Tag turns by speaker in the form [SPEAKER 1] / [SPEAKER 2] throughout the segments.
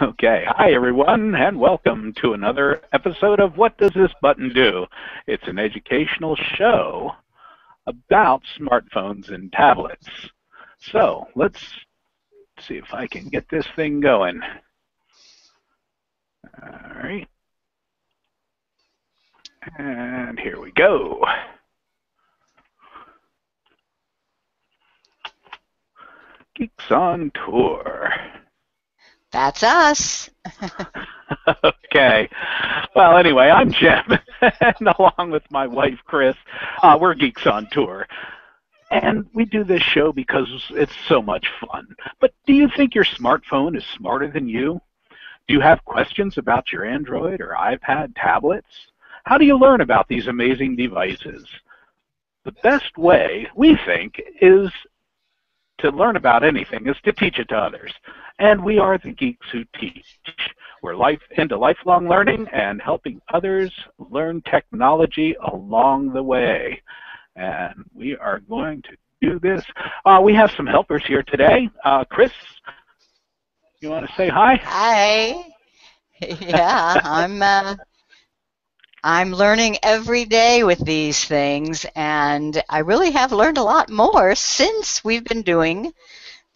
[SPEAKER 1] Okay, hi everyone, and welcome to another episode of What Does This Button Do? It's an educational show about smartphones and tablets. So let's see if I can get this thing going. All right, and here we go. Geeks on Tour.
[SPEAKER 2] That's us.
[SPEAKER 1] Okay. Well, anyway, I'm Jim, and along with my wife, Chris, we're Geeks on Tour. And we do this show because it's so much fun. But do you think your smartphone is smarter than you? Do you have questions about your Android or iPad tablets? How do you learn about these amazing devices? The best way, we think, is to learn about anything is to teach it to others. And we are the geeks who teach. We're into lifelong learning and helping others learn technology along the way. And we are going to do this. We have some helpers here today. Chris, you want to say hi?
[SPEAKER 2] Hi. Yeah, I'm learning every day with these things, and I really have learned a lot more since we've been doing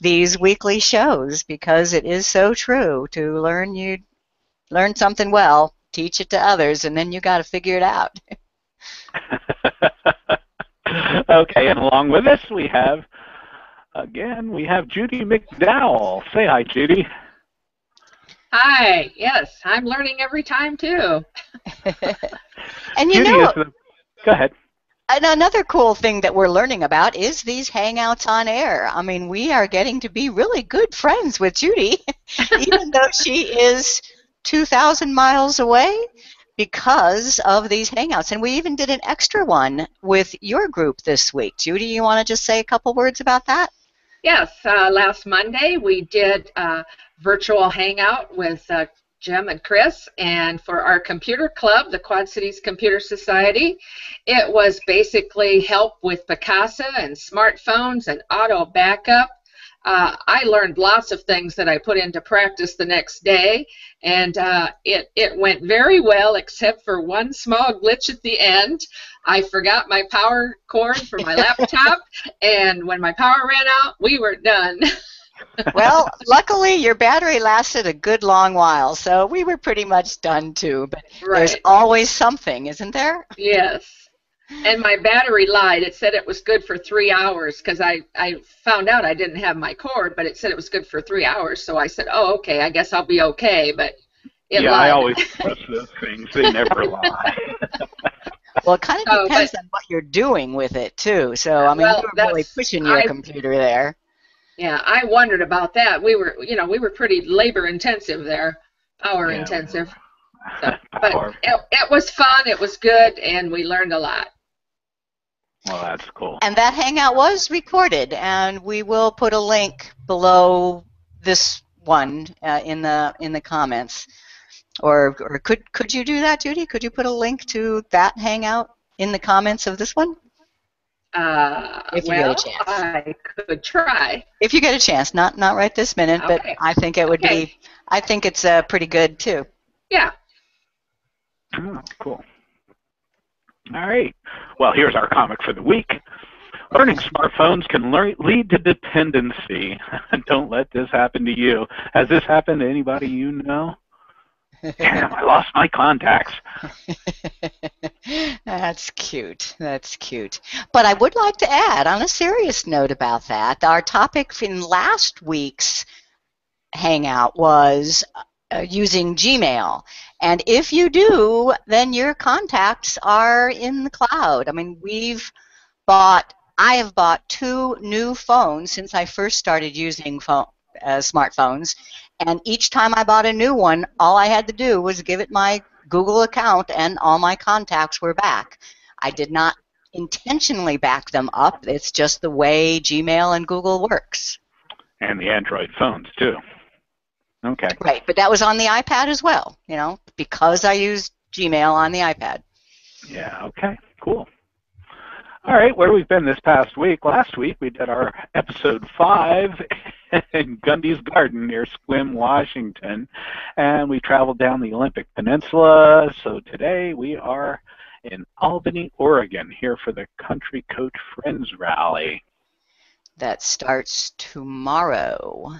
[SPEAKER 2] these weekly shows, because it is so true. To learn, you learn something well, teach it to others, and then you got to figure it out.
[SPEAKER 1] Okay, and along with us we have Judy McDowell. Say hi, Judy.
[SPEAKER 3] Hi, yes, I'm learning every time too.
[SPEAKER 2] And
[SPEAKER 1] Judy go ahead.
[SPEAKER 2] And another cool thing that we're learning about is these hangouts on air. I mean, we are getting to be really good friends with Judy, even though she is 2,000 miles away, because of these hangouts. And we even did an extra one with your group this week. Judy, you want to just say a couple words about that?
[SPEAKER 3] Yes, last Monday we did a virtual hangout with Jim and Chris, and for our computer club, the Quad Cities Computer Society. It was basically help with Picasa and smartphones and auto backup. I learned lots of things that I put into practice the next day, and it went very well, except for one small glitch at the end. I forgot my power cord for my laptop, and when my power ran out, we were done.
[SPEAKER 2] Well, luckily your battery lasted a good long while, so we were pretty much done too. But There's always something, isn't there?
[SPEAKER 3] Yes. And my battery lied. It said it was good for 3 hours, because I found out I didn't have my cord, but it said it was good for 3 hours. So I said, oh, okay, I guess I'll be okay. But it lied.
[SPEAKER 1] I always trust those things. They never lie.
[SPEAKER 2] Well, it kind of depends on what you're doing with it too. So I mean, you were really pushing your computer there.
[SPEAKER 3] Yeah, I wondered about that. We were pretty labor intensive there, power intensive. So, but it was fun. It was good, and we learned a lot.
[SPEAKER 1] Well, that's cool.
[SPEAKER 2] And that hangout was recorded, and we will put a link below this one in the comments. Or could you do that, Judy? Could you put a link to that hangout in the comments of this one? If you get a chance.
[SPEAKER 3] I could try.
[SPEAKER 2] If you get a chance, not right this minute, but I think it would be. I think it's pretty good too.
[SPEAKER 3] Yeah.
[SPEAKER 1] Oh, cool. All right. Well, here's our comic for the week. Learning smartphones can lead to dependency. Don't let this happen to you. Has this happened to anybody you know? Damn, I lost my contacts.
[SPEAKER 2] That's cute. That's cute. But I would like to add, on a serious note about that, our topic in last week's hangout was using Gmail. And if you do, then your contacts are in the cloud. I mean, I have bought 2 new phones since I first started using smartphones. And each time I bought a new one, all I had to do was give it my Google account, and all my contacts were back. I did not intentionally back them up. It's just the way Gmail and Google works.
[SPEAKER 1] And the Android phones, too. Okay.
[SPEAKER 2] Right, but that was on the iPad as well, because I used Gmail on the iPad.
[SPEAKER 1] Yeah, okay, cool. All right, where we've been this past week. Last week we did our episode 5 in Gundy's Garden near Sequim, Washington, and we traveled down the Olympic Peninsula. So today we are in Albany, Oregon, here for the Country Coach Friends Rally.
[SPEAKER 2] That starts tomorrow.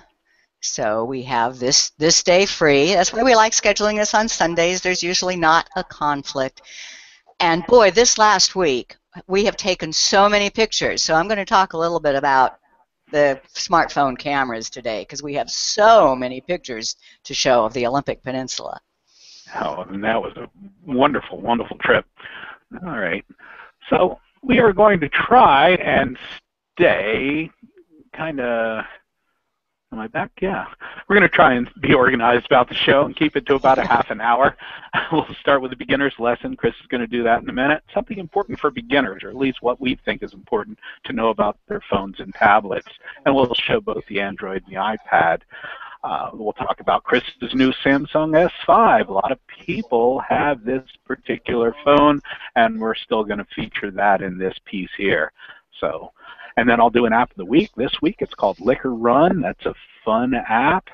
[SPEAKER 2] So we have this day free. That's why we like scheduling this on Sundays. There's usually not a conflict. And boy, this last week, we have taken so many pictures. So I'm going to talk a little bit about the smartphone cameras today because we have so many pictures to show of the Olympic Peninsula.
[SPEAKER 1] Oh, and that was a wonderful, wonderful trip. All right. So we are going to try and stay kind of... Am I back? Yeah. We're going to try and be organized about the show and keep it to about a half an hour. We'll start with the beginner's lesson. Chris is going to do that in a minute. Something important for beginners, or at least what we think is important to know about their phones and tablets. And we'll show both the Android and the iPad. We'll talk about Chris's new Samsung S5. A lot of people have this particular phone, and we're still going to feature that in this piece here. So, and then I'll do an app of the week. This week it's called Liquor Run. That's a fun app,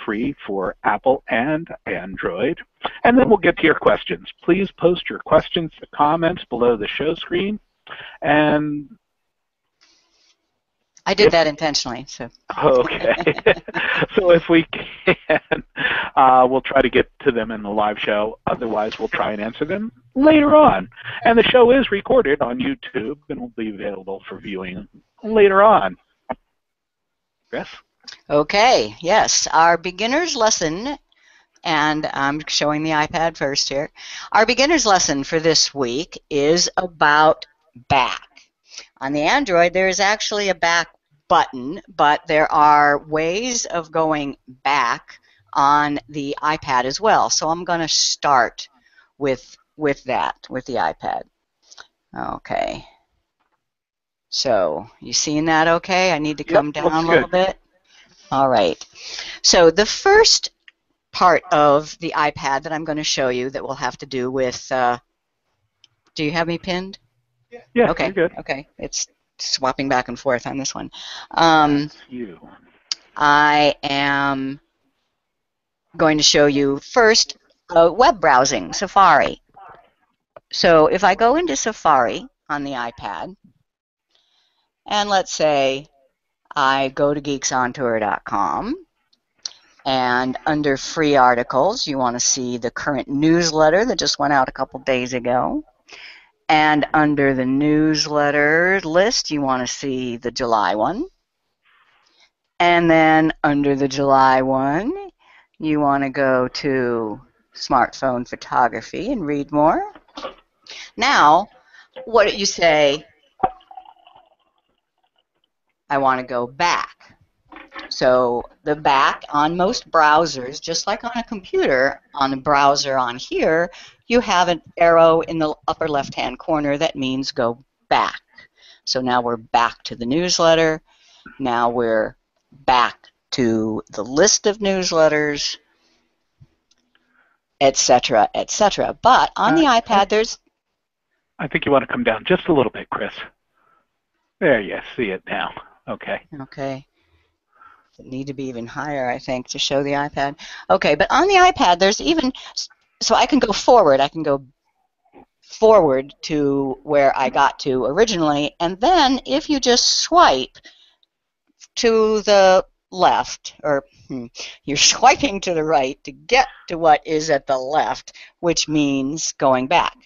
[SPEAKER 1] free for Apple and Android. And then we'll get to your questions. Please post your questions to comments below the show screen. And
[SPEAKER 2] I did that intentionally. So.
[SPEAKER 1] Okay. So if we can, we'll try to get to them in the live show. Otherwise, we'll try and answer them later on. And the show is recorded on YouTube and will be available for viewing later on. Chris?
[SPEAKER 2] Okay, yes. Our beginner's lesson, and I'm showing the iPad first here. Our beginner's lesson for this week is about back. On the Android, there is actually a back button, but there are ways of going back on the iPad as well. So I'm going to start with that, with the iPad. Okay. So you seeing that okay? I need to come down a little bit. All right. So the first part of the iPad that I'm going to show you that will have to do with, do you have me pinned?
[SPEAKER 1] Yeah,
[SPEAKER 2] okay.
[SPEAKER 1] You're good.
[SPEAKER 2] Okay. It's swapping back and forth on this one.
[SPEAKER 1] You.
[SPEAKER 2] I am going to show you first web browsing, Safari. So if I go into Safari on the iPad, and let's say I go to geeksontour.com, and under free articles, you want to see the current newsletter that just went out a couple days ago. And under the newsletter list, you want to see the July one. And then under the July one, you want to go to smartphone photography and read more. Now, what do you say? I want to go back. So the back on most browsers, just like on a computer, on a browser on here, you have an arrow in the upper left-hand corner that means go back. So now we're back to the newsletter. Now we're back to the list of newsletters, etc., etc. But on the iPad, there's...
[SPEAKER 1] I think you want to come down just a little bit, Chris. There you see it now. Okay.
[SPEAKER 2] Okay. It need to be even higher, I think, to show the iPad. Okay, but on the iPad, there's even... So I can go forward. I can go forward to where I got to originally, and then if you just swipe to the left, or you're swiping to the right to get to what is at the left, which means going back.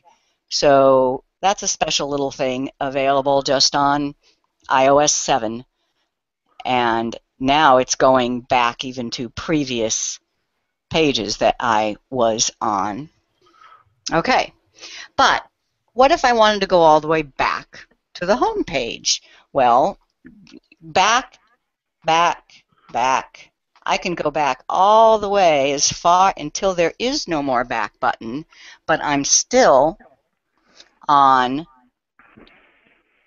[SPEAKER 2] So that's a special little thing available just on iOS 7, and now it's going back even to previous pages that I was on. Okay, but what if I wanted to go all the way back to the home page? Well, back, back, back. I can go back all the way as far until there is no more back button, but I'm still on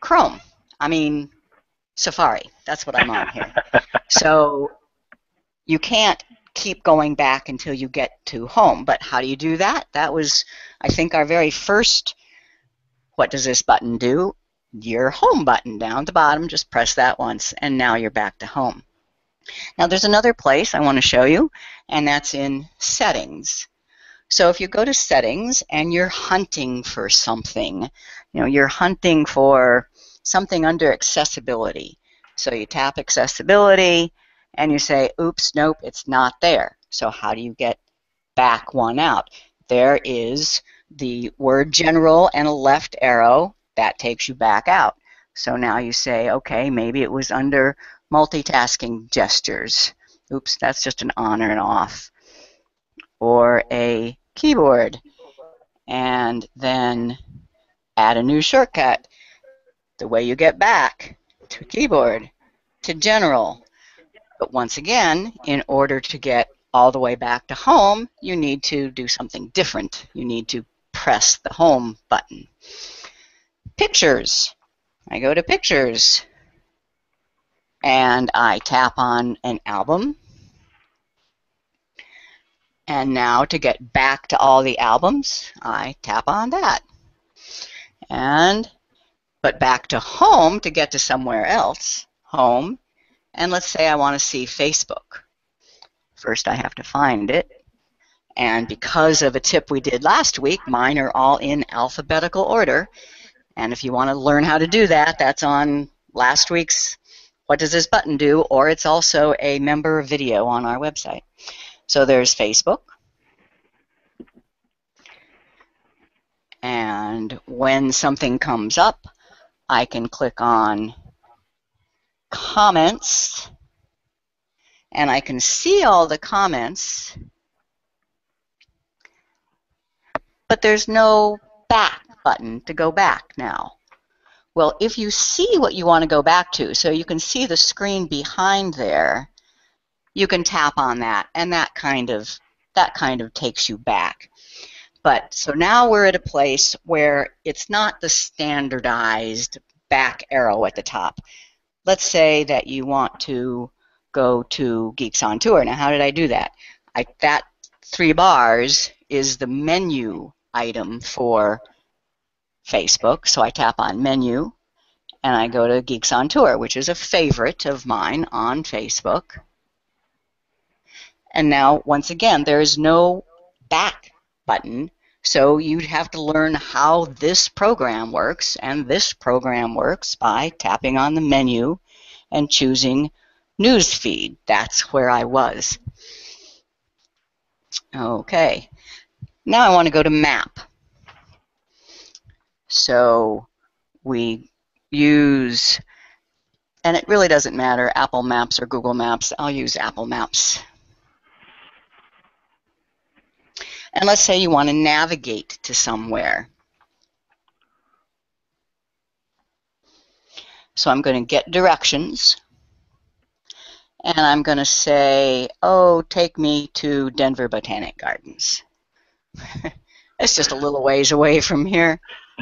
[SPEAKER 2] Chrome. I mean, Safari. That's what I'm on here. So you can't keep going back until you get to home. But how do you do that? That was, I think, our very first, what does this button do? your home button down at the bottom. Just press that once, and now you're back to home. Now there's another place I want to show you, and that's in settings. So if you go to settings and you're hunting for something, you're hunting for something under accessibility. So you tap accessibility and you say, oops, nope, it's not there. So how do you get back one out? There is the word general and a left arrow that takes you back out. So now you say, okay, maybe it was under multitasking gestures. Oops, that's just an on or an off. Or a keyboard. And then add a new shortcut. The way you get back to keyboard, to general. But once again, in order to get all the way back to home, you need to do something different. You need to press the home button. Pictures. I go to pictures and I tap on an album. And now to get back to all the albums, I tap on that. But back to home to get to somewhere else, home, and let's say I want to see Facebook. First I have to find it, and because of a tip we did last week, mine are all in alphabetical order, and if you want to learn how to do that, that's on last week's What Does This Button Do, or it's also a member video on our website. So there's Facebook, and when something comes up, I can click on comments, and I can see all the comments, but there's no back button to go back now. Well, if you see what you want to go back to, so you can see the screen behind there, you can tap on that, and that kind of takes you back. But so now we're at a place where it's not the standardized back arrow at the top. Let's say that you want to go to Geeks on Tour. Now, how did I do that? That 3 bars is the menu item for Facebook. So I tap on menu and I go to Geeks on Tour, which is a favorite of mine on Facebook. And now, once again, there is no back button. So you'd have to learn how this program works, and this program works by tapping on the menu and choosing News Feed. That's where I was. Okay, now I want to go to Map. So we use, and it really doesn't matter, Apple Maps or Google Maps. I'll use Apple Maps. And let's say you want to navigate to somewhere. So I'm going to get directions, and I'm going to say, oh, take me to Denver Botanic Gardens. It's just a little ways away from here.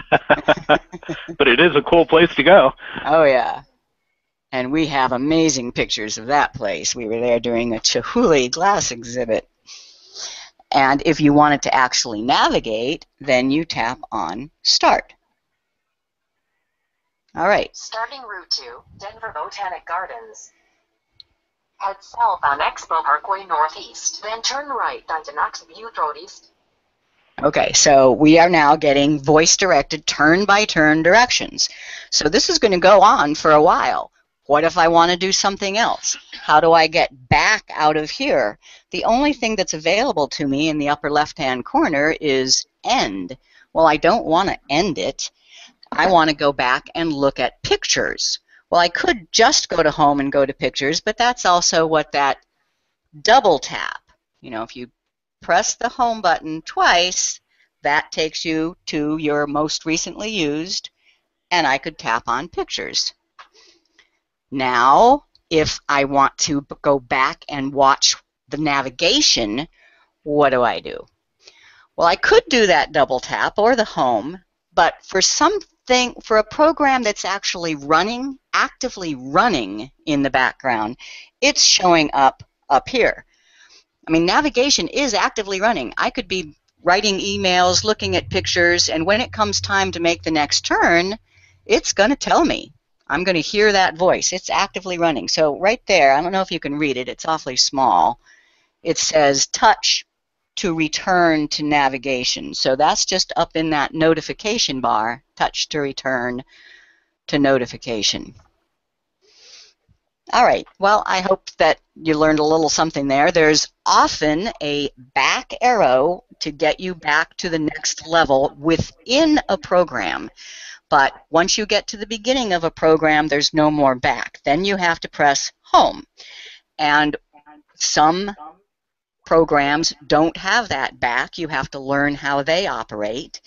[SPEAKER 1] But it is a cool place to go.
[SPEAKER 2] Oh, yeah. And we have amazing pictures of that place. We were there during a Chihuly glass exhibit. And if you wanted to actually navigate, then you tap on Start. All right.
[SPEAKER 4] Starting route to Denver Botanic Gardens. Head south on Expo Parkway Northeast, then turn right onto Knox View Road East.
[SPEAKER 2] Okay, so we are now getting voice-directed turn-by-turn directions. So this is going to go on for a while. What if I want to do something else? How do I get back out of here? The only thing that's available to me in the upper left-hand corner is End. Well, I don't want to end it. I want to go back and look at pictures. Well, I could just go to Home and go to Pictures, but that's also what that double tap. If you press the Home button twice, that takes you to your most recently used, and I could tap on Pictures. Now, if I want to go back and watch the navigation, what do I do? Well, I could do that double tap or the Home, but for a program that's actually running, actively running in the background, it's showing up here. I mean, navigation is actively running. I could be writing emails, looking at pictures, and when it comes time to make the next turn, it's going to tell me. I'm going to hear that voice. It's actively running. So right there, I don't know if you can read it. It's awfully small. It says touch to return to navigation. So that's just up in that notification bar, touch to return to notification. All right, well, I hope that you learned a little something there. There's often a back arrow to get you back to the next level within a program. But once you get to the beginning of a program, there's no more back. Then you have to press home. And some programs don't have that back. You have to learn how they operate.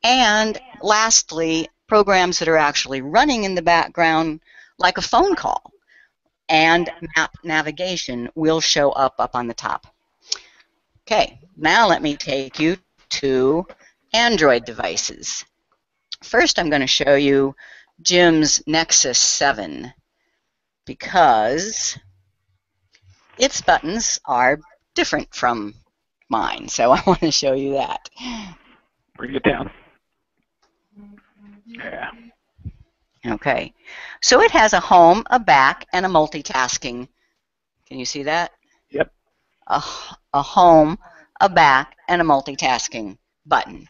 [SPEAKER 2] And lastly, programs that are actually running in the background, like a phone call and map navigation, will show up on the top. Okay, now let me take you to Android devices. First, I'm going to show you Jim's Nexus 7 because its buttons are different from mine, so I want to show you that.
[SPEAKER 1] Bring it down. Yeah.
[SPEAKER 2] Okay, so it has a home, a back, and a multitasking. Can you see that?
[SPEAKER 1] Yep.
[SPEAKER 2] A home, a back, and a multitasking button.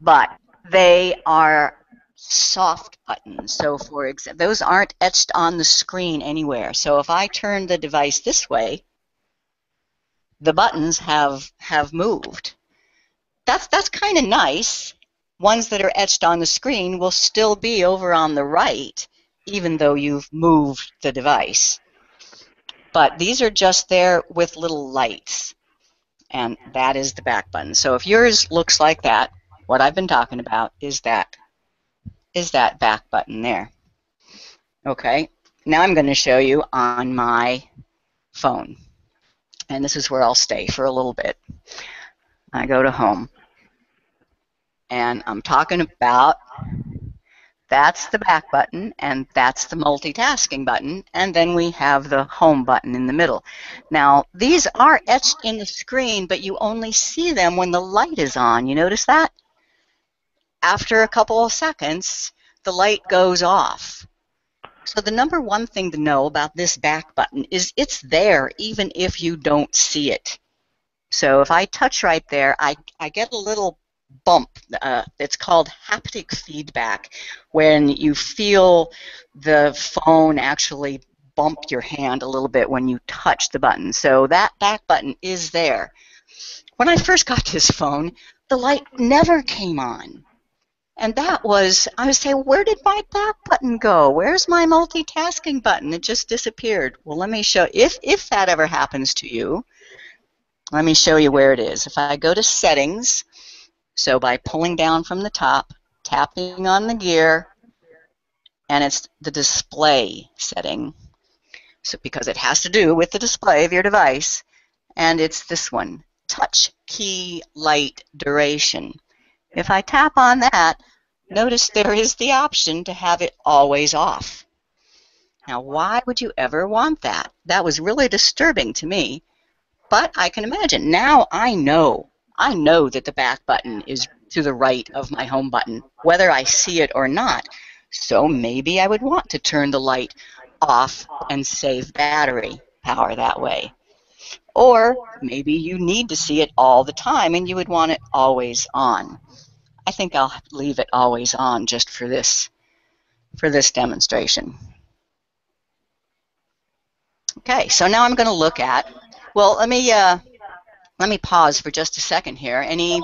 [SPEAKER 2] But they are soft buttons. So for example, those aren't etched on the screen anywhere. So if I turn the device this way, the buttons have moved. That's kind of nice. Ones that are etched on the screen will still be over on the right, even though you've moved the device. But these are just there with little lights, and that is the back button. So if yours looks like that, what I've been talking about is that back button there. Okay, now I'm going to show you on my phone, and this is where I'll stay for a little bit. I go to home, and I'm talking about that's the back button, and that's the multitasking button, and then we have the home button in the middle. Now, these are etched in the screen, but you only see them when the light is on. You notice that? After a couple of seconds, the light goes off. So the number one thing to know about this back button is it's there even if you don't see it. So if I touch right there, I get a little bump. It's called haptic feedback, when you feel the phone actually bump your hand a little bit when you touch the button. So that back button is there. When I first got this phone, the light never came on. And that was, I was saying, where did my back button go? Where's my multitasking button? It just disappeared. Well, let me show, if that ever happens to you, let me show you where it is. If I go to settings, so by pulling down from the top, tapping on the gear, and it's the display setting, so because it has to do with the display of your device, and it's this one, touch key light duration. If I tap on that, notice there is the option to have it always off. Now, why would you ever want that? That was really disturbing to me, but I can imagine. Now I know that the back button is to the right of my home button, whether I see it or not. So maybe I would want to turn the light off and save battery power that way. Or maybe you need to see it all the time and you would want it always on. I think I'll leave it always on just for this demonstration. Okay, so now I'm going to look at, well, let me pause for just a second here. Any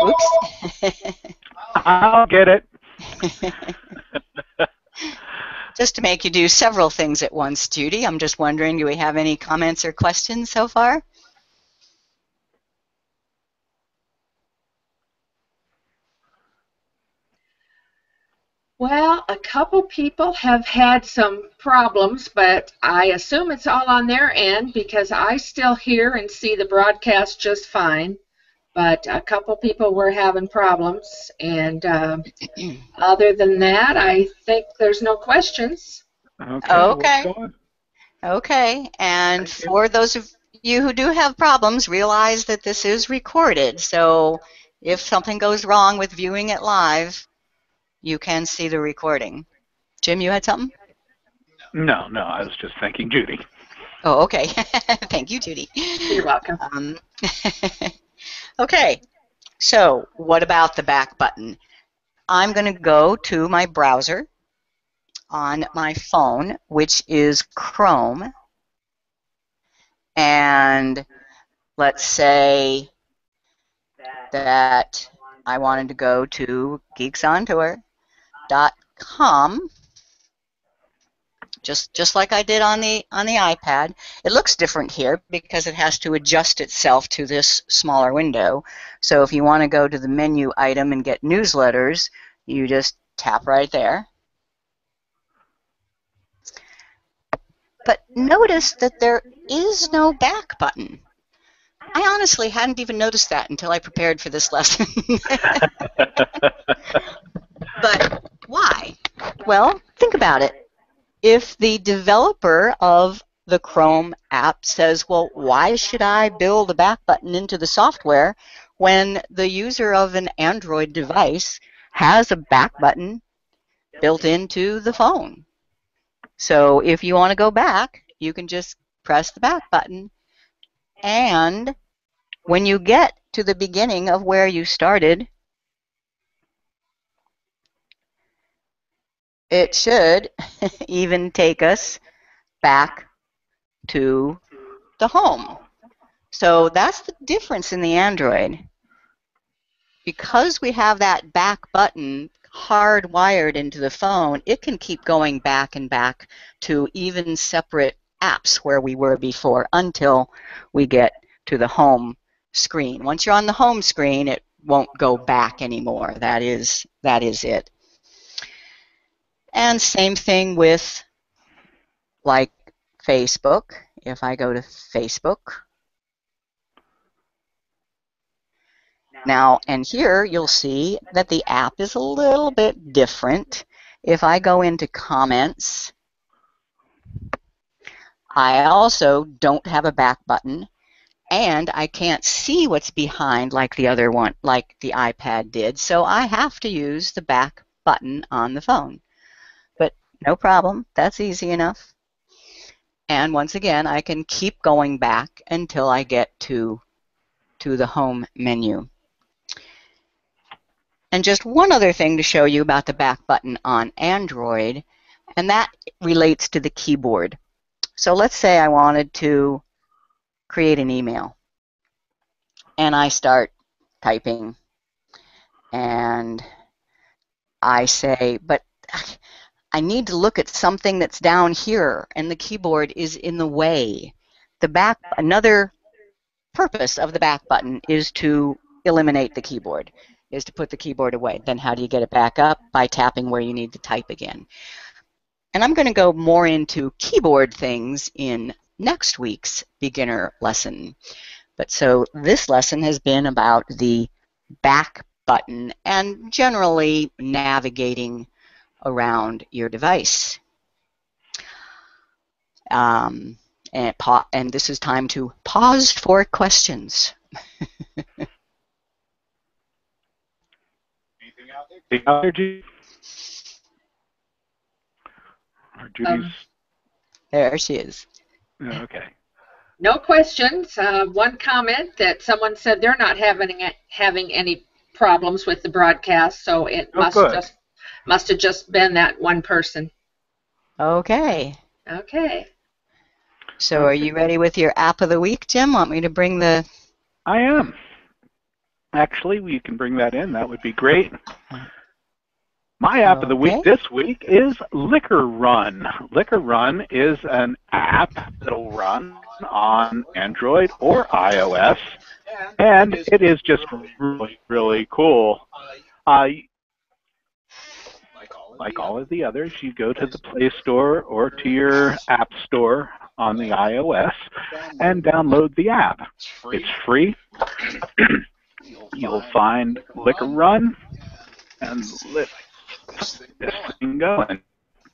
[SPEAKER 2] oops.
[SPEAKER 1] I'll get it.
[SPEAKER 2] Just to make you do several things at once, Judy, I'm just wondering, do we have any comments or questions so far?
[SPEAKER 3] Well, a couple people have had some problems, but I assume it's all on their end because I still hear and see the broadcast just fine. But a couple people were having problems, and other than that, I think there's no questions.
[SPEAKER 2] Okay. Okay, and for those of you who do have problems, realize that this is recorded. So if something goes wrong with viewing it live, you can see the recording. Jim, you had something?
[SPEAKER 1] No, I was just thanking Judy.
[SPEAKER 2] Oh, okay. Thank you, Judy.
[SPEAKER 3] You're welcome.
[SPEAKER 2] Okay, so what about the back button? I'm going to go to my browser on my phone, which is Chrome, and let's say that I wanted to go to geeksontour.com, just like I did on the iPad. It looks different here because it has to adjust itself to this smaller window. So if you want to go to the menu item and get newsletters, you just tap right there. But notice that there is no back button. I honestly hadn't even noticed that until I prepared for this lesson. But why? Well, think about it. If the developer of the Chrome app says, well, why should I build a back button into the software when the user of an Android device has a back button built into the phone? So if you want to go back, you can just press the back button, and when you get to the beginning of where you started, it should even take us back to the home. So that's the difference in the Android. Because we have that back button hardwired into the phone, it can keep going back and back to even separate apps where we were before until we get to the home screen. Once you're on the home screen, it won't go back anymore. That is it. And same thing with like Facebook. If I go to Facebook, now, and here you'll see that the app is a little bit different. If I go into comments, I also don't have a back button, and I can't see what's behind like the other one, like the iPad did, so I have to use the back button on the phone. But no problem, that's easy enough. And once again, I can keep going back until I get to the home menu. And just one other thing to show you about the back button on Android, and that relates to the keyboard. So let's say I wanted to create an email, and I start typing, and I say, but I need to look at something that's down here, and the keyboard is in the way. Another purpose of the back button is to eliminate the keyboard, is to put the keyboard away. Then how do you get it back up? By tapping where you need to type again. And I'm going to go more into keyboard things in next week's beginner lesson. But so this lesson has been about the back button and generally navigating around your device. And this is time to pause for questions.
[SPEAKER 1] Anything out there, Judy? Or Judy's?
[SPEAKER 2] There she is.
[SPEAKER 1] Okay.
[SPEAKER 3] No questions. One comment that someone said they're not having any problems with the broadcast, so it must have just been that one person.
[SPEAKER 2] Okay.
[SPEAKER 3] Okay.
[SPEAKER 2] So are you ready with your app of the week, Jim? Want me to bring the...
[SPEAKER 1] I am. Actually, we can bring that in. That would be great. My app of the week this week is Liquor Run. Liquor Run is an app that'll run on Android or iOS, and it is just really, really cool. Like all of the others, you go to the Play Store or to your App Store on the iOS and download the app. It's free. You'll find Liquor Run and let this thing going.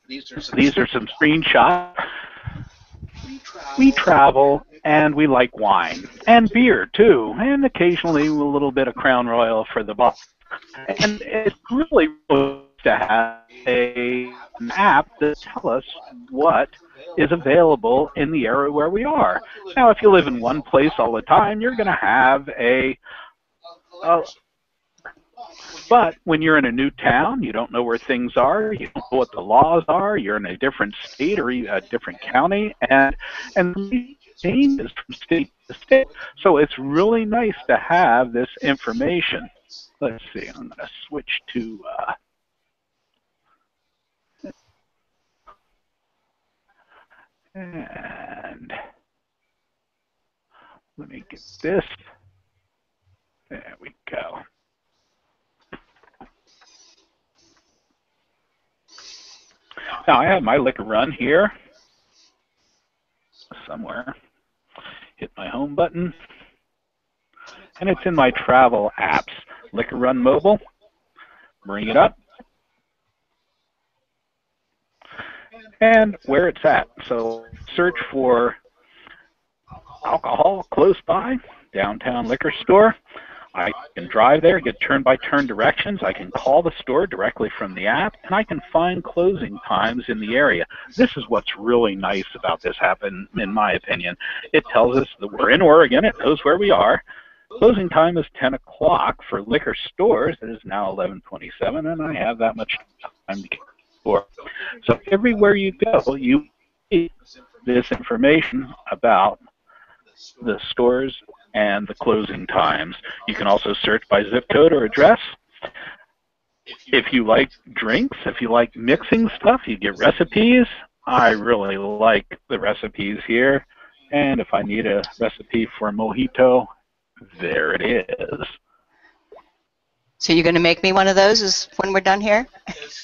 [SPEAKER 1] These are some screenshots. We travel and we like wine and beer too, and occasionally a little bit of Crown Royal for the boss. And it's really to have an app that tells us what is available in the area where we are. Now, if you live in one place all the time, you're going to have but when you're in a new town, you don't know where things are, you don't know what the laws are, you're in a different state or a different county, and it changes from state to state. So it's really nice to have this information. Let's see, I'm going to switch to and let me get this. There we go. Now I have my Liquor Run here somewhere. Hit my home button, and it's in my travel apps. Liquor Run Mobile. Bring it up, and where it's at. So search for alcohol close by, downtown liquor store. I can drive there, get turn-by-turn directions. I can call the store directly from the app, and I can find closing times in the area. This is what's really nice about this app, in my opinion. It tells us that we're in Oregon. It knows where we are. Closing time is 10 o'clock for liquor stores. It is now 11:27, and I have that much time to get to the store. So everywhere you go, you see this information about the stores and the closing times. You can also search by zip code or address. If you like drinks, if you like mixing stuff, you get recipes. I really like the recipes here. And if I need a recipe for a mojito, there it is.
[SPEAKER 2] So you're going to make me one of those when we're done here?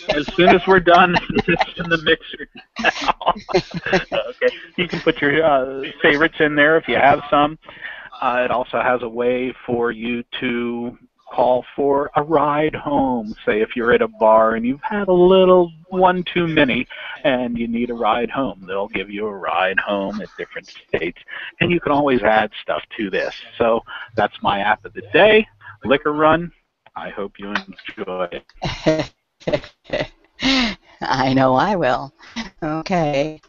[SPEAKER 1] As soon as we're done, it's in the mixer now. Okay. You can put your favorites in there if you have some. It also has a way for you to call for a ride home. Say if you're at a bar and you've had a little one too many and you need a ride home, they'll give you a ride home at different states. And you can always add stuff to this. So that's my app of the day, Liquor Run. I hope you enjoy it.
[SPEAKER 2] I know I will. Okay.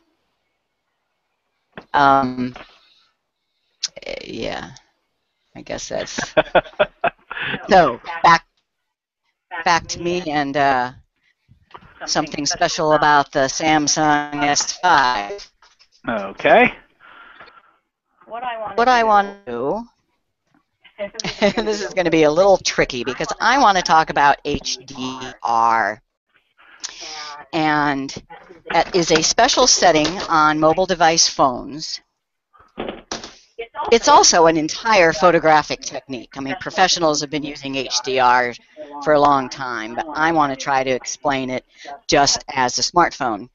[SPEAKER 2] Yeah, I guess that's so. Back to me and something special about the Samsung S5.
[SPEAKER 1] Okay.
[SPEAKER 2] What I want to do. This is going to be a little tricky because I want to talk about HDR. And that is a special setting on mobile device phones. It's also an entire photographic technique. I mean, professionals have been using HDR for a long time, but I want to try to explain it just as a smartphone.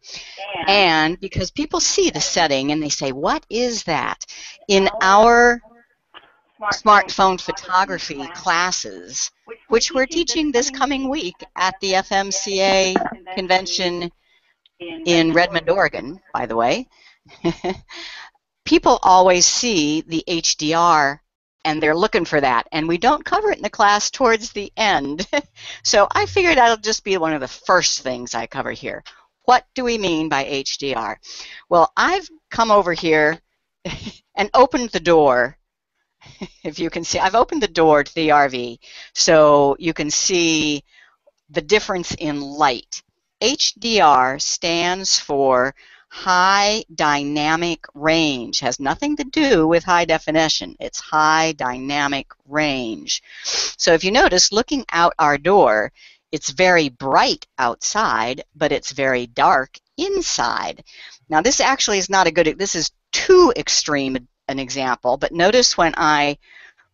[SPEAKER 2] And because people see the setting and they say, what is that? In our smartphone photography classes, which we're teaching this coming week at the FMCA convention in Redmond, Oregon, by the way, people always see the HDR and they're looking for that, and we don't cover it in the class towards the end. So I figured that'll just be one of the first things I cover here. What do we mean by HDR? Well, I've come over here and opened the door. If you can see, I've opened the door to the RV so you can see the difference in light. HDR stands for high dynamic range. Has nothing to do with high definition. It's high dynamic range. So if you notice, looking out our door, it's very bright outside, but it's very dark inside. Now this actually is not a good, this is too extreme an example, but notice when I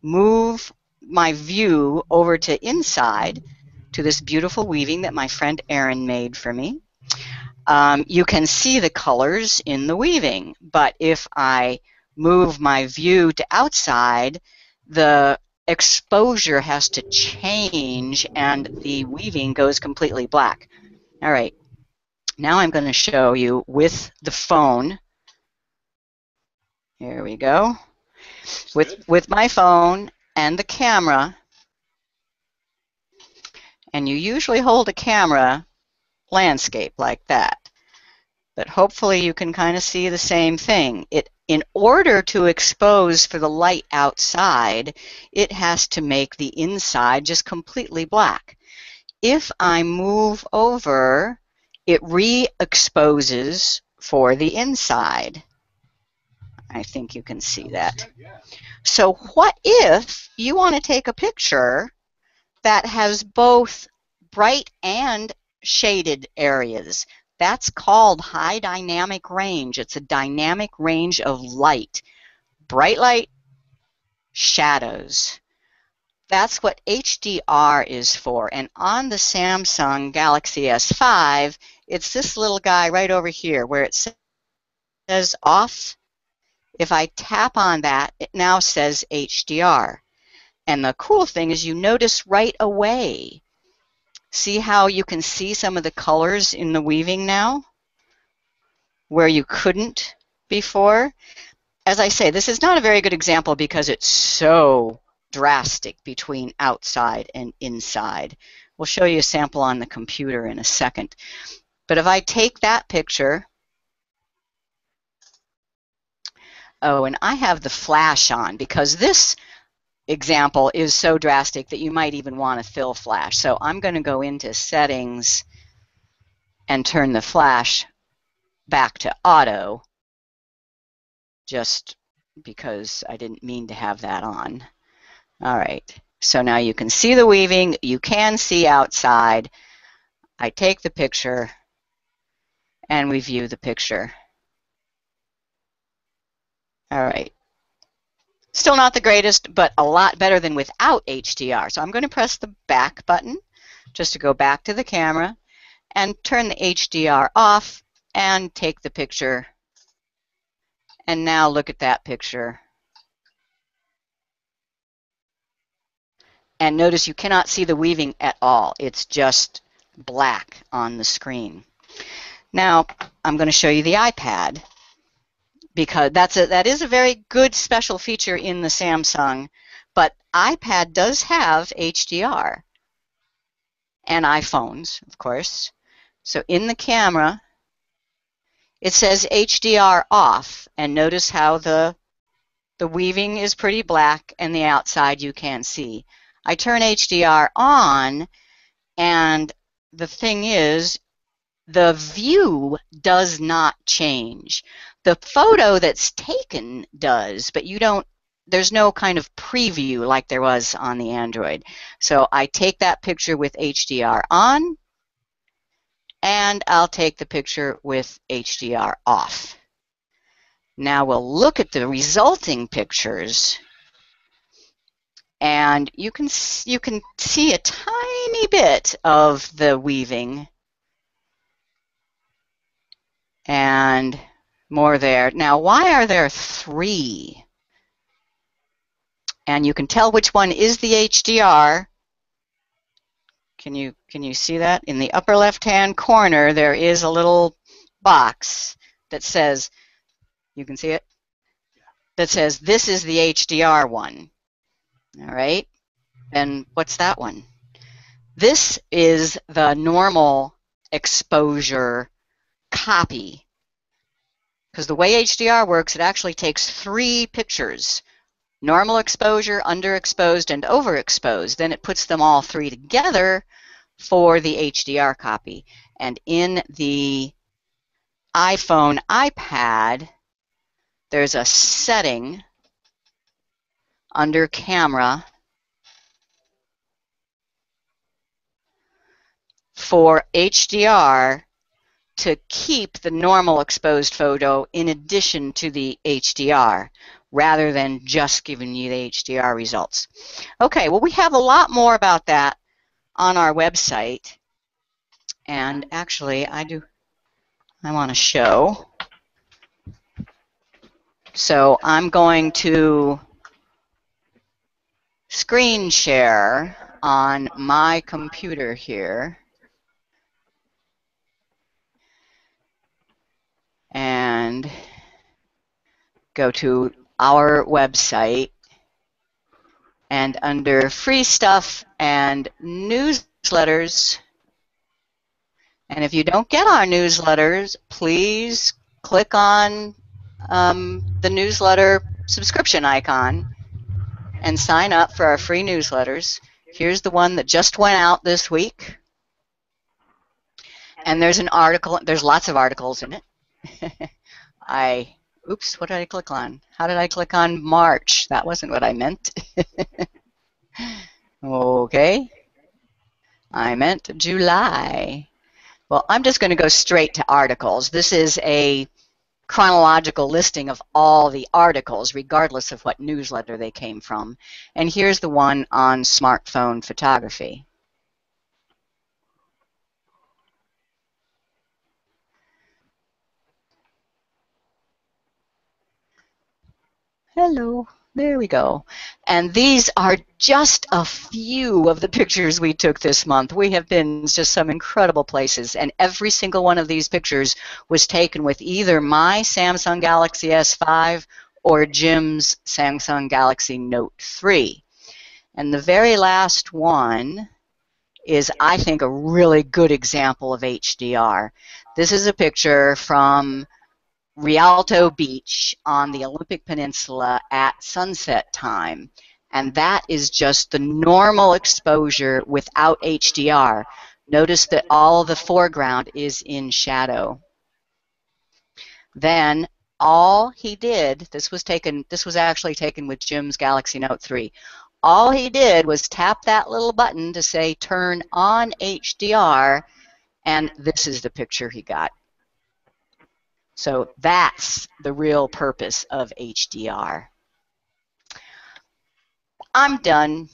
[SPEAKER 2] move my view over to inside to this beautiful weaving that my friend Erin made for me, you can see the colors in the weaving. But if I move my view to outside, the exposure has to change and the weaving goes completely black. All right, now I'm going to show you with the phone. Here we go. With my phone and the camera, and you usually hold a camera landscape like that. But hopefully you can kind of see the same thing. In order to expose for the light outside, it has to make the inside just completely black. If I move over, it re-exposes for the inside. I think you can see that. So what if you want to take a picture that has both bright and shaded areas? That's called high dynamic range. It's a dynamic range of light. Bright light, shadows. That's what HDR is for. And on the Samsung Galaxy S5, it's this little guy right over here where it says off. If I tap on that, it now says HDR. And the cool thing is you notice right away. See how you can see some of the colors in the weaving now where you couldn't before? As I say, this is not a very good example because it's so drastic between outside and inside. We'll show you a sample on the computer in a second. But if I take that picture, oh, and I have the flash on because this example is so drastic that you might even want to fill flash. So I'm going to go into settings and turn the flash back to auto just because I didn't mean to have that on. All right, so now you can see the weaving, you can see outside. I take the picture and we view the picture. All right. Still not the greatest, but a lot better than without HDR. So I'm going to press the back button just to go back to the camera and turn the HDR off and take the picture. And now look at that picture. And notice you cannot see the weaving at all. It's just black on the screen. Now I'm going to show you the iPad, because that is a very good special feature in the Samsung, but iPad does have HDR, and iPhones, of course. So in the camera, it says HDR off, and notice how the weaving is pretty black, and the outside you can't see. I turn HDR on, and the thing is, the view does not change. The photo that's taken does, but there's no kind of preview like there was on the Android. So I take that picture with HDR on, and I'll take the picture with HDR off. Now we'll look at the resulting pictures, and you can see a tiny bit of the weaving and more there. Now, why are there three? And you can tell which one is the HDR. Can you see that? In the upper left-hand corner, there is a little box that says, you can see it? That says, this is the HDR one. All right? And what's that one? This is the normal exposure copy. Because the way HDR works, it actually takes 3 pictures: normal exposure, underexposed, and overexposed. Then it puts them all 3 together for the HDR copy. And in the iPhone, iPad, there's a setting under camera for HDR to keep the normal exposed photo in addition to the HDR, rather than just giving you the HDR results. Okay, well, we have a lot more about that on our website, and actually I want to show. So I'm going to screen share on my computer here, and go to our website, and under free stuff and newsletters, And if you don't get our newsletters, please click on the newsletter subscription icon and sign up for our free newsletters. Here's the one that just went out this week. And there's an article, there's lots of articles in it. Oops, what did I click on? How did I click on March? That wasn't what I meant. Okay. I meant July. Well, I'm just going to go straight to articles. This is a chronological listing of all the articles, regardless of what newsletter they came from. And here's the one on smartphone photography. Hello, there we go. And these are just a few of the pictures we took this month. We have been just some incredible places, and every single one of these pictures was taken with either my Samsung Galaxy S5 or Jim's Samsung Galaxy Note 3. And the very last one is, I think, a really good example of HDR. This is a picture from Rialto Beach on the Olympic Peninsula at sunset time, and that is just the normal exposure without HDR. Notice that all the foreground is in shadow. Then all he did, this was actually taken with Jim's Galaxy Note 3. All he did was tap that little button to say turn on HDR, and this is the picture he got. So that's the real purpose of HDR. I'm done.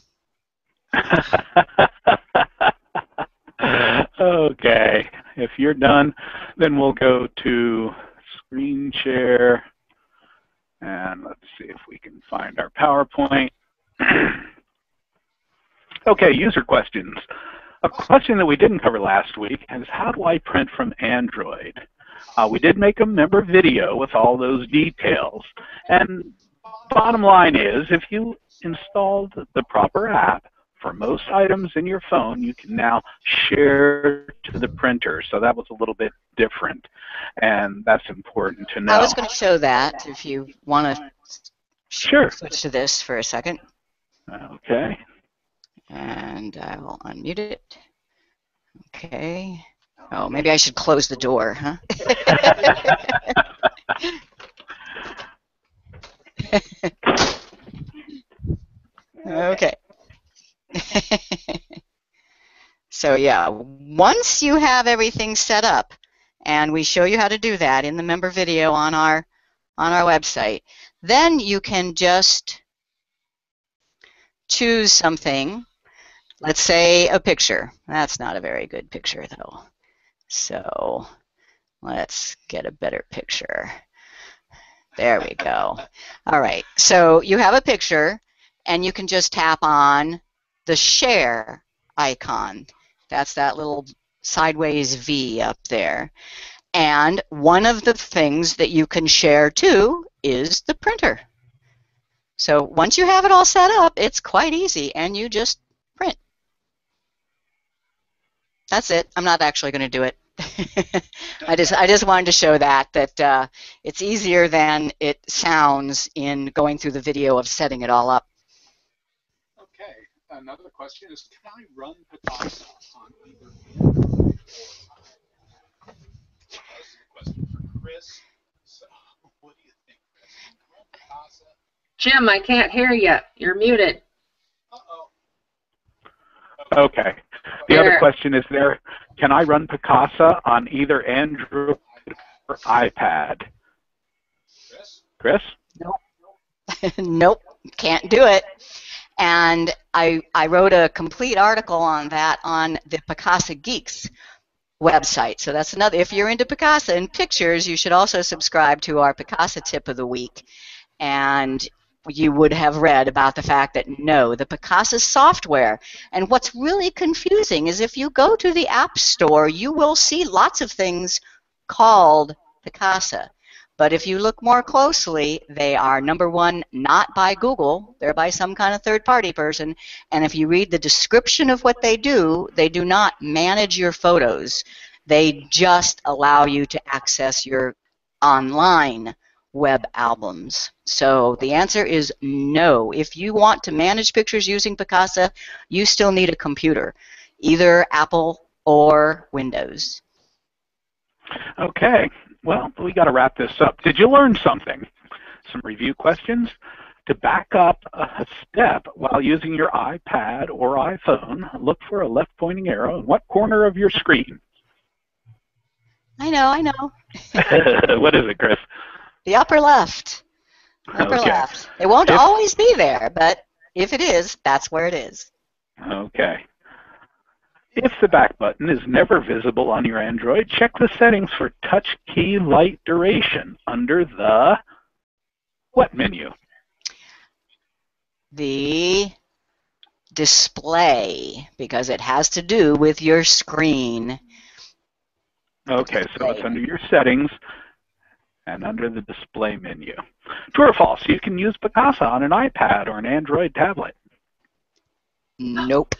[SPEAKER 1] Okay. If you're done, then we'll go to screen share. And let's see if we can find our PowerPoint. Okay, user questions. A question that we didn't cover last week is, how do I print from Android? We did make a member video with all those details. And bottom line is, if you installed the proper app for most items in your phone, you can now share to the printer. So that was a little bit different, and that's important to know.
[SPEAKER 2] I was going to show that if you want to switch to this for a second.
[SPEAKER 1] Okay.
[SPEAKER 2] And I will unmute it. Okay. Oh, maybe I should close the door, huh? Okay. So yeah, once you have everything set up, and we show you how to do that in the member video on our website, then you can just choose something. Let's say a picture. That's not a very good picture though. So let's get a better picture. There we go. All right, so you have a picture, and you can just tap on the share icon. That's that little sideways V up there. And one of the things that you can share to is the printer. So once you have it all set up, it's quite easy, and you just print. That's it. I'm not actually going to do it. I just wanted to show that it's easier than it sounds in going through the video of setting it all up.
[SPEAKER 1] Okay. Another question is, can I run Picasa on either Android or iPad? This is a question for Chris. So, what do you think, Chris? Can I run Picasa?
[SPEAKER 3] Jim, I can't hear you. You're muted.
[SPEAKER 1] Uh-oh. Okay. The other question is can I run Picasa on either Android or iPad? Chris?
[SPEAKER 2] Nope. Nope, can't do it. And I wrote a complete article on that on the Picasa Geeks website. So that's another, if you're into Picasa and pictures, you should also subscribe to our Picasa tip of the week. And you would have read about the fact that no, the Picasa software. And what's really confusing is if you go to the App Store, you will see lots of things called Picasa. But if you look more closely, they are, number one, not by Google. They're by some kind of third-party person. And if you read the description of what they do not manage your photos. They just allow you to access your online web albums. So the answer is no. If you want to manage pictures using Picasa, you still need a computer, either Apple or Windows.
[SPEAKER 1] Okay. Well, we got to wrap this up. Did you learn something? Some review questions? To back up a step while using your iPad or iPhone, look for a left-pointing arrow in what corner of your screen?
[SPEAKER 2] I know.
[SPEAKER 1] What is it, Chris?
[SPEAKER 2] The upper left. Upper left. It won't always be there, but if it is, that's where it is.
[SPEAKER 1] Okay. If the back button is never visible on your Android, check the settings for touch key light duration under the what menu?
[SPEAKER 2] The display, because it has to do with your screen.
[SPEAKER 1] Okay, so it's under your settings and under the display menu. True or false? You can use Picasa on an iPad or an Android tablet.
[SPEAKER 2] Nope.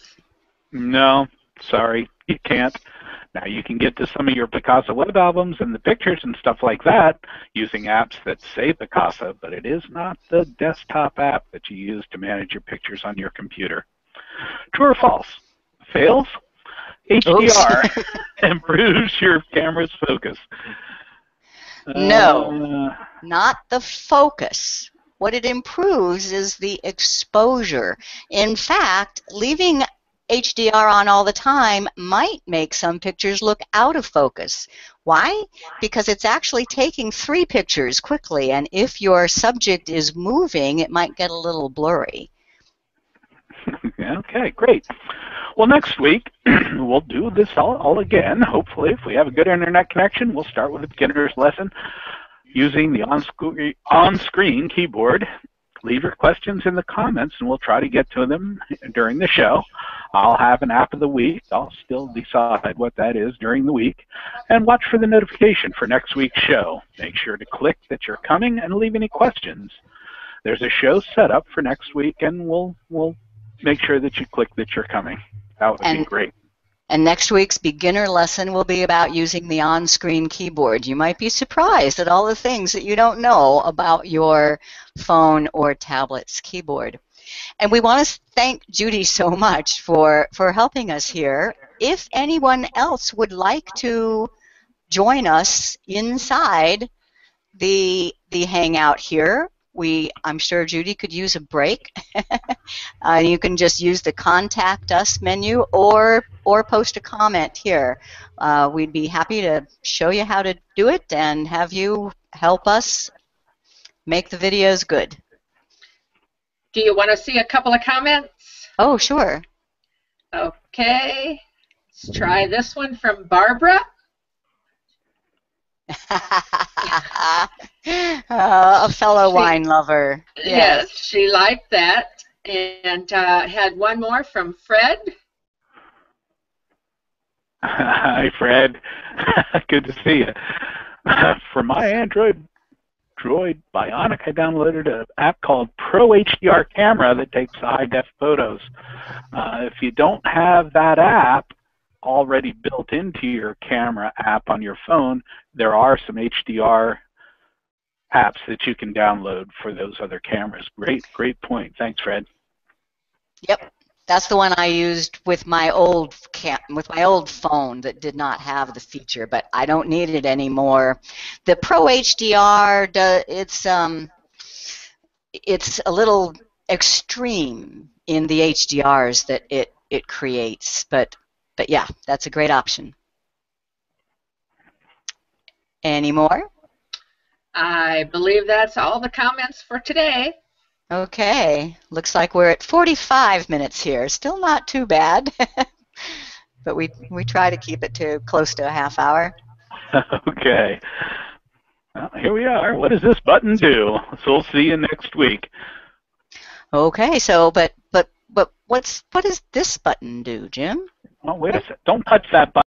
[SPEAKER 1] No, sorry, you can't. Now you can get to some of your Picasa web albums and the pictures and stuff like that using apps that say Picasa, but it is not the desktop app that you use to manage your pictures on your computer. True or false? Fails? HDR improves your camera's focus.
[SPEAKER 2] No, not the focus. What it improves is the exposure. In fact, leaving HDR on all the time might make some pictures look out of focus. Why? Because it's actually taking 3 pictures quickly, and if your subject is moving, it might get a little blurry.
[SPEAKER 1] Okay, great. Well, next week, we'll do this all again. Hopefully, if we have a good internet connection, we'll start with a beginner's lesson using the on-screen keyboard. Leave your questions in the comments, and we'll try to get to them during the show. I'll have an app of the week. I'll still decide what that is during the week. And watch for the notification for next week's show. Make sure to click that you're coming and leave any questions. There's a show set up for next week, and we'll make sure that you click that you're coming. That would be great.
[SPEAKER 2] And next week's beginner lesson will be about using the on-screen keyboard. You might be surprised at all the things that you don't know about your phone or tablet's keyboard. And we want to thank Judy so much for helping us here. If anyone else would like to join us inside the Hangout here, I'm sure Judy could use a break. You can just use the Contact Us menu or post a comment here. We'd be happy to show you how to do it and have you help us make the videos good.
[SPEAKER 3] Do you want to see a couple of comments?
[SPEAKER 2] Oh, sure.
[SPEAKER 3] Okay. Let's try this one from Barbara.
[SPEAKER 2] A fellow wine lover.
[SPEAKER 3] Yes, she liked that. And had one more from Fred.
[SPEAKER 1] Hi, Fred. Good to see you. For my Android Droid Bionic, I downloaded an app called Pro HDR Camera that takes high-def photos. If you don't have that app already built into your camera app on your phone, there are some HDR apps that you can download for those other cameras. Great point. Thanks, Fred.
[SPEAKER 2] Yep, that's the one I used with my old phone that did not have the feature, but I don't need it anymore. The Pro HDR, it's a little extreme in the HDRs that it creates, but yeah, that's a great option. Any more?
[SPEAKER 3] I believe that's all the comments for today.
[SPEAKER 2] Okay, looks like we're at 45 minutes here. Still not too bad, but we try to keep it to close to a half hour.
[SPEAKER 1] Okay. Well, here we are. What does this button do? So we'll see you next week.
[SPEAKER 2] Okay, so but what does this button do, Jim?
[SPEAKER 1] Oh, wait a second. Don't touch that button.